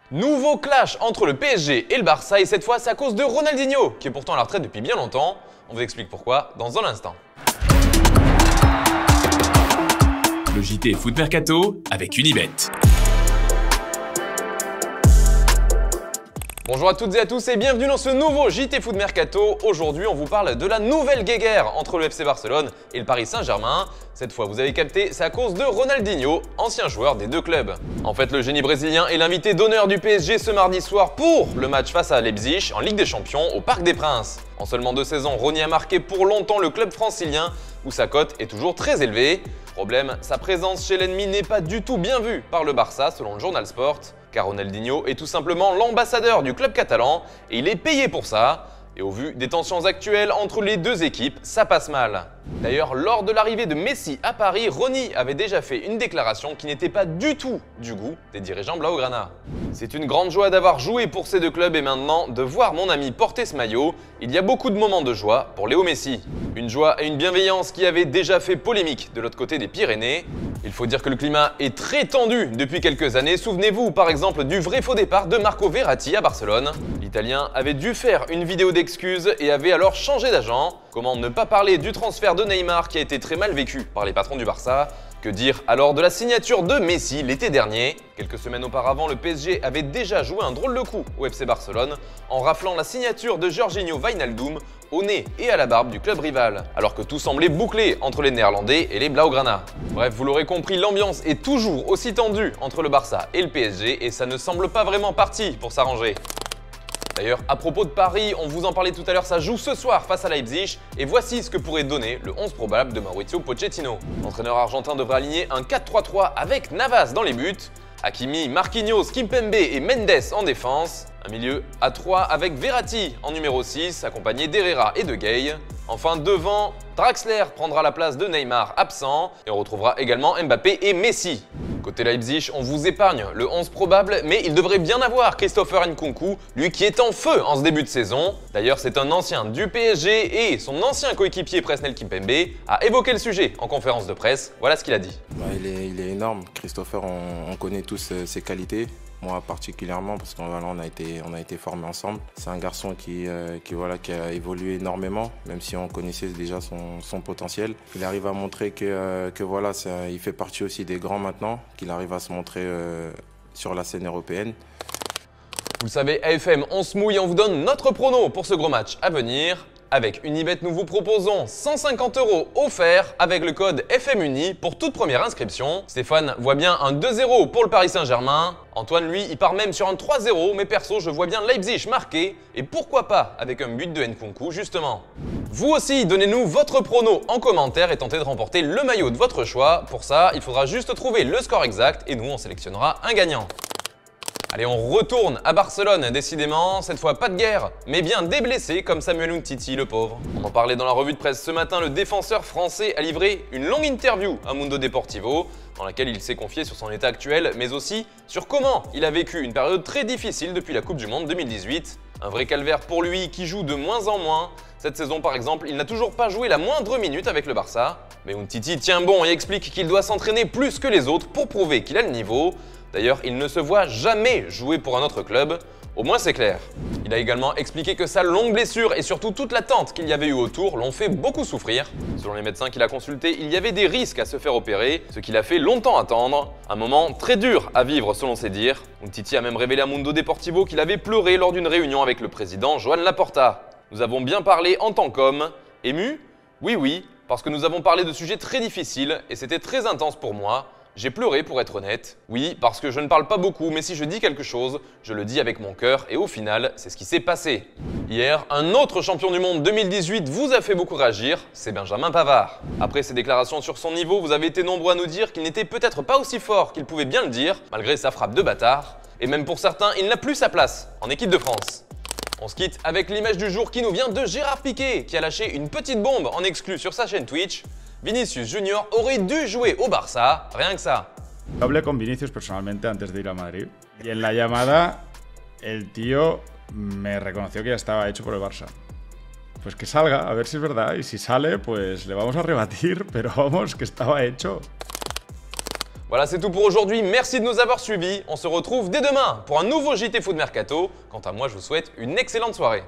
Nouveau clash entre le PSG et le Barça et cette fois c'est à cause de Ronaldinho qui est pourtant à la retraite depuis bien longtemps. On vous explique pourquoi dans un instant. Le JT Foot Mercato avec Unibet. Bonjour à toutes et à tous et bienvenue dans ce nouveau JT Foot Mercato. Aujourd'hui on vous parle de la nouvelle guéguerre entre le FC Barcelone et le Paris Saint-Germain. Cette fois vous avez capté, c'est à cause de Ronaldinho, ancien joueur des deux clubs. En fait le génie brésilien est l'invité d'honneur du PSG ce mardi soir pour le match face à Leipzig en Ligue des Champions au Parc des Princes. En seulement 2 saisons, Rony a marqué pour longtemps le club francilien où sa cote est toujours très élevée. Problème, sa présence chez l'ennemi n'est pas du tout bien vue par le Barça selon le journal Sport. Car Ronaldinho est tout simplement l'ambassadeur du club catalan et il est payé pour ça. Et au vu des tensions actuelles entre les deux équipes, ça passe mal. D'ailleurs, lors de l'arrivée de Messi à Paris, Rony avait déjà fait une déclaration qui n'était pas du tout du goût des dirigeants blaugrana. C'est une grande joie d'avoir joué pour ces deux clubs et maintenant de voir mon ami porter ce maillot. Il y a beaucoup de moments de joie pour Léo Messi. Une joie et une bienveillance qui avaient déjà fait polémique de l'autre côté des Pyrénées. Il faut dire que le climat est très tendu depuis quelques années. Souvenez-vous par exemple du vrai faux départ de Marco Verratti à Barcelone. L'Italien avait dû faire une vidéo d'excuses et avait alors changé d'agent. Comment ne pas parler du transfert de Neymar qui a été très mal vécu par les patrons du Barça? Que dire alors de la signature de Messi l'été dernier? Quelques semaines auparavant, le PSG avait déjà joué un drôle de coup au FC Barcelone en raflant la signature de Georginio Wijnaldum au nez et à la barbe du club rival, alors que tout semblait bouclé entre les Néerlandais et les Blaugrana. Bref, vous l'aurez compris, l'ambiance est toujours aussi tendue entre le Barça et le PSG et ça ne semble pas vraiment parti pour s'arranger. D'ailleurs, à propos de Paris, on vous en parlait tout à l'heure, ça joue ce soir face à Leipzig et voici ce que pourrait donner le 11 probable de Mauricio Pochettino. L'entraîneur argentin devrait aligner un 4-3-3 avec Navas dans les buts, Hakimi, Marquinhos, Kimpembe et Mendes en défense, un milieu à 3 avec Verratti en numéro 6, accompagné d'Herrera et de Gueye. Enfin devant, Draxler prendra la place de Neymar absent et on retrouvera également Mbappé et Messi. Côté Leipzig, on vous épargne le 11 probable, mais il devrait bien avoir Christopher Nkunku, lui qui est en feu en ce début de saison. D'ailleurs, c'est un ancien du PSG et son ancien coéquipier Presnel Kimpembe a évoqué le sujet en conférence de presse. Voilà ce qu'il a dit. Il est énorme. Christopher, on connaît tous ses qualités. Moi particulièrement parce qu'on a été formés ensemble. C'est un garçon qui a évolué énormément, même si on connaissait déjà son potentiel. Il arrive à montrer il fait partie aussi des grands maintenant, qu'il arrive à se montrer sur la scène européenne. Vous le savez, AFM, on se mouille et on vous donne notre prono pour ce gros match à venir. Avec Unibet, nous vous proposons 150 € offerts avec le code FMUNI pour toute première inscription. Stéphane voit bien un 2-0 pour le Paris Saint-Germain. Antoine, lui, il part même sur un 3-0, mais perso, je vois bien Leipzig marqué. Et pourquoi pas avec un but de Nkunku, justement. Vous aussi, donnez-nous votre prono en commentaire et tentez de remporter le maillot de votre choix. Pour ça, il faudra juste trouver le score exact et nous, on sélectionnera un gagnant. Allez, on retourne à Barcelone, décidément, cette fois pas de guerre, mais bien des blessés comme Samuel Umtiti, le pauvre. On en parlait dans la revue de presse ce matin, le défenseur français a livré une longue interview à Mundo Deportivo, dans laquelle il s'est confié sur son état actuel, mais aussi sur comment il a vécu une période très difficile depuis la Coupe du Monde 2018. Un vrai calvaire pour lui qui joue de moins en moins. Cette saison par exemple, il n'a toujours pas joué la moindre minute avec le Barça. Mais Umtiti tient bon et explique qu'il doit s'entraîner plus que les autres pour prouver qu'il a le niveau. D'ailleurs, il ne se voit jamais jouer pour un autre club, au moins c'est clair. Il a également expliqué que sa longue blessure et surtout toute l'attente qu'il y avait eu autour l'ont fait beaucoup souffrir. Selon les médecins qu'il a consultés, il y avait des risques à se faire opérer, ce qui l'a fait longtemps attendre. Un moment très dur à vivre selon ses dires. Umtiti a même révélé à Mundo Deportivo qu'il avait pleuré lors d'une réunion avec le président Joan Laporta. Nous avons bien parlé en tant qu'homme. Ému? Oui, parce que nous avons parlé de sujets très difficiles et c'était très intense pour moi. J'ai pleuré pour être honnête. Oui, parce que je ne parle pas beaucoup, mais si je dis quelque chose, je le dis avec mon cœur et au final, c'est ce qui s'est passé. Hier, un autre champion du monde 2018 vous a fait beaucoup réagir, c'est Benjamin Pavard. Après ses déclarations sur son niveau, vous avez été nombreux à nous dire qu'il n'était peut-être pas aussi fort qu'il pouvait bien le dire, malgré sa frappe de bâtard. Et même pour certains, il n'a plus sa place en équipe de France. On se quitte avec l'image du jour qui nous vient de Gérard Piqué, qui a lâché une petite bombe en exclu sur sa chaîne Twitch. Vinicius Junior aurait dû jouer au Barça, rien que ça. Hablé con Vinicius personalmente antes de ir a Madrid y en la llamada el tío me reconoció que ya estaba hecho por el Barça. Pues que salga, a ver si es verdad, y si sale pues le vamos a rebatir, pero vamos, que estaba hecho. Voilà, c'est tout pour aujourd'hui. Merci de nous avoir suivis. On se retrouve dès demain pour un nouveau JT Foot Mercato. Quant à moi, je vous souhaite une excellente soirée.